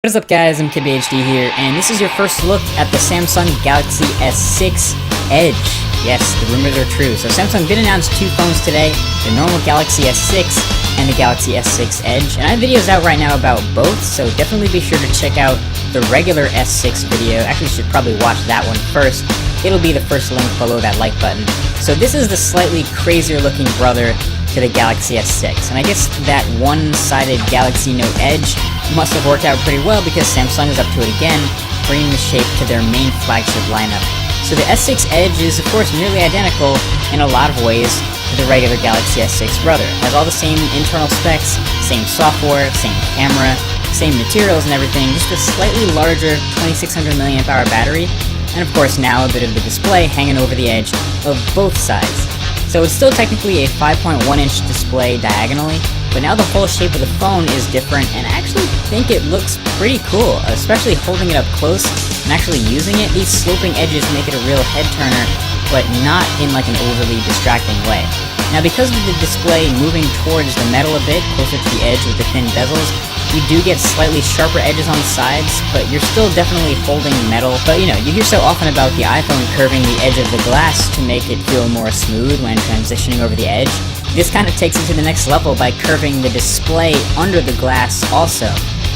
What is up guys, I'm KidBHD here, and this is your first look at the Samsung Galaxy S6 Edge. Yes, the rumors are true. So Samsung did announce two phones today, the normal Galaxy S6 and the Galaxy S6 Edge, and I have videos out right now about both, so definitely be sure to check out the regular S6 video. Actually, you should probably watch that one first. It'll be the first link below that like button. So this is the slightly crazier looking brother to the Galaxy S6, and I guess that one-sided Galaxy Note Edge must have worked out pretty well because Samsung is up to it again, bringing the shape to their main flagship lineup. So the S6 Edge is of course nearly identical in a lot of ways to the regular Galaxy S6 brother. It has all the same internal specs, same software, same camera, same materials and everything, just a slightly larger 2600 mAh battery, and of course now a bit of the display hanging over the edge of both sides. So it's still technically a 5.1-inch display diagonally, but now the whole shape of the phone is different, and I actually think it looks pretty cool, especially holding it up close and actually using it. These sloping edges make it a real head turner, but not in like an overly distracting way. Now because of the display moving towards the metal a bit, closer to the edge with the thin bezels, you do get slightly sharper edges on the sides, but you're still definitely holding metal. But you know, you hear so often about the iPhone curving the edge of the glass to make it feel more smooth when transitioning over the edge. This kind of takes it to the next level by curving the display under the glass also.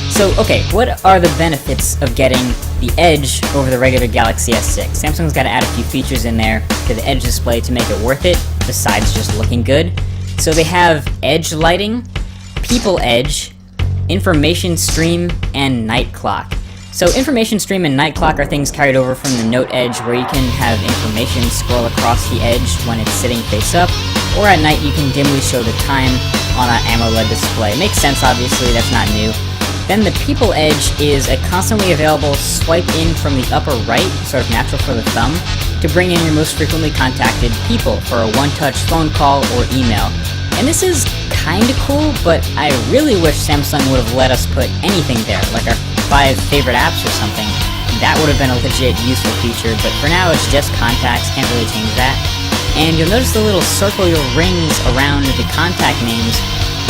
So okay, what are the benefits of getting the Edge over the regular Galaxy S6? Samsung's got to add a few features in there to the Edge display to make it worth it, besides just looking good. So they have Edge lighting, People Edge, Information Stream, and Night Clock. So Information Stream and Night Clock are things carried over from the Note Edge, where you can have information scroll across the edge when it's sitting face up, or at night you can dimly show the time on an AMOLED display. Makes sense, obviously, that's not new. Then the People Edge is a constantly available swipe in from the upper right, sort of natural for the thumb, to bring in your most frequently contacted people for a one-touch phone call or email. And this is kinda cool, but I really wish Samsung would have let us put anything there, like our 5 favorite apps or something. That would have been a legit useful feature, but for now it's just contacts, can't really change that. And you'll notice the little circular rings around the contact names.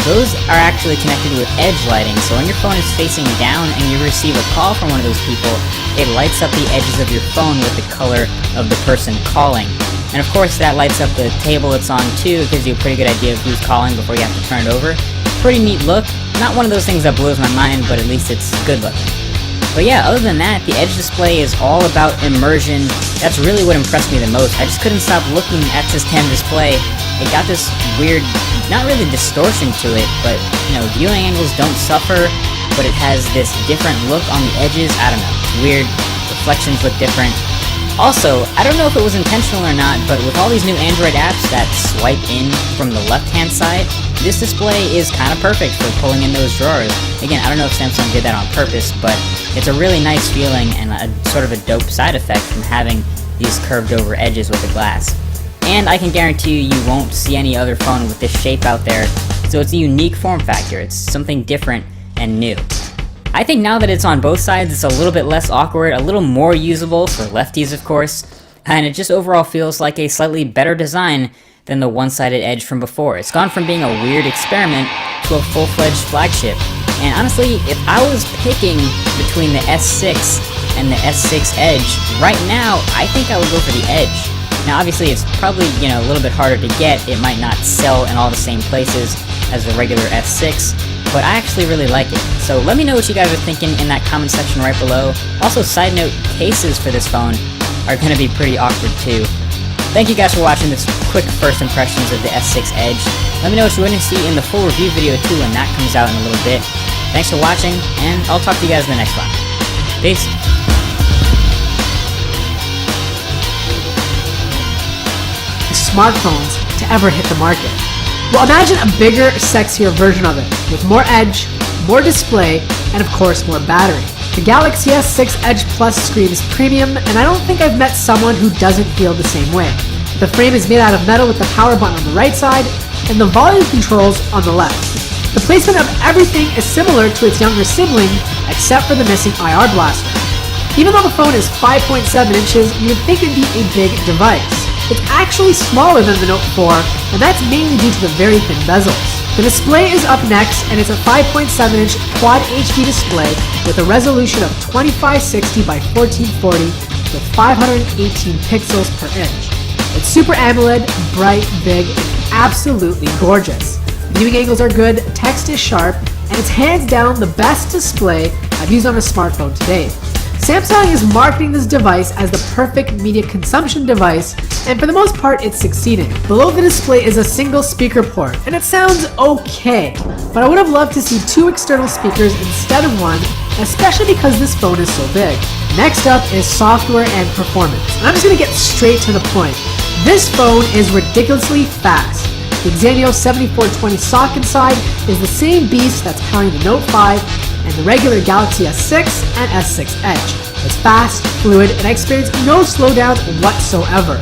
Those are actually connected with edge lighting, so when your phone is facing down and you receive a call from one of those people, it lights up the edges of your phone with the color of the person calling. And of course that lights up the table it's on too. It gives you a pretty good idea of who's calling before you have to turn it over. Pretty neat look. Not one of those things that blows my mind, but at least it's good looking. But yeah, other than that, the Edge display is all about immersion. That's really what impressed me the most. I just couldn't stop looking at this damn display. It got this weird, not really distortion to it, but you know, viewing angles don't suffer, but it has this different look on the edges. I don't know, it's weird. Reflections look different. Also, I don't know if it was intentional or not, but with all these new Android apps that swipe in from the left-hand side, this display is kind of perfect for pulling in those drawers. Again, I don't know if Samsung did that on purpose, but it's a really nice feeling and a sort of a dope side effect from having these curved over edges with the glass. And I can guarantee you won't see any other phone with this shape out there, so it's a unique form factor. It's something different and new. I think now that it's on both sides, it's a little bit less awkward, a little more usable for lefties of course, and it just overall feels like a slightly better design than the one-sided Edge from before. It's gone from being a weird experiment to a full-fledged flagship. And honestly, if I was picking between the S6 and the S6 Edge, right now, I think I would go for the Edge. Now obviously it's probably, you know, a little bit harder to get. It might not sell in all the same places as the regular S6, but I actually really like it. So let me know what you guys are thinking in that comment section right below. Also, side note, cases for this phone are going to be pretty awkward too. Thank you guys for watching this quick first impressions of the S6 Edge. Let me know what you want to see in the full review video too when that comes out in a little bit. Thanks for watching, and I'll talk to you guys in the next one. Peace. Smartphones to ever hit the market. Well, imagine a bigger, sexier version of it, with more edge, more display, and of course more battery. The Galaxy S6 Edge Plus screams premium, and I don't think I've met someone who doesn't feel the same way. The frame is made out of metal with the power button on the right side, and the volume controls on the left. The placement of everything is similar to its younger sibling, except for the missing IR blaster. Even though the phone is 5.7 inches, you would think it'd be a big device. It's actually smaller than the Note 4, and that's mainly due to the very thin bezels. The display is up next, and it's a 5.7-inch Quad HD display with a resolution of 2560 by 1440 with 518 pixels per inch. It's Super AMOLED, bright, big, and absolutely gorgeous. Viewing angles are good, text is sharp, and it's hands down the best display I've used on a smartphone to date. Samsung is marketing this device as the perfect media consumption device, and for the most part it's succeeding. Below the display is a single speaker port, and it sounds okay, but I would have loved to see 2 external speakers instead of 1, especially because this phone is so big. Next up is software and performance, and I'm just going to get straight to the point. This phone is ridiculously fast. The Exynos 7420 sock inside is the same beast that's powering the Note 5 and the regular Galaxy S6 and S6 Edge. It's fast, fluid, and I experienced no slowdown whatsoever.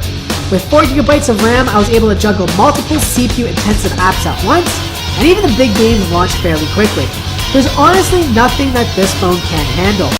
With 4GB of RAM, I was able to juggle multiple CPU-intensive apps at once, and even the big games launched fairly quickly. There's honestly nothing that this phone can't handle.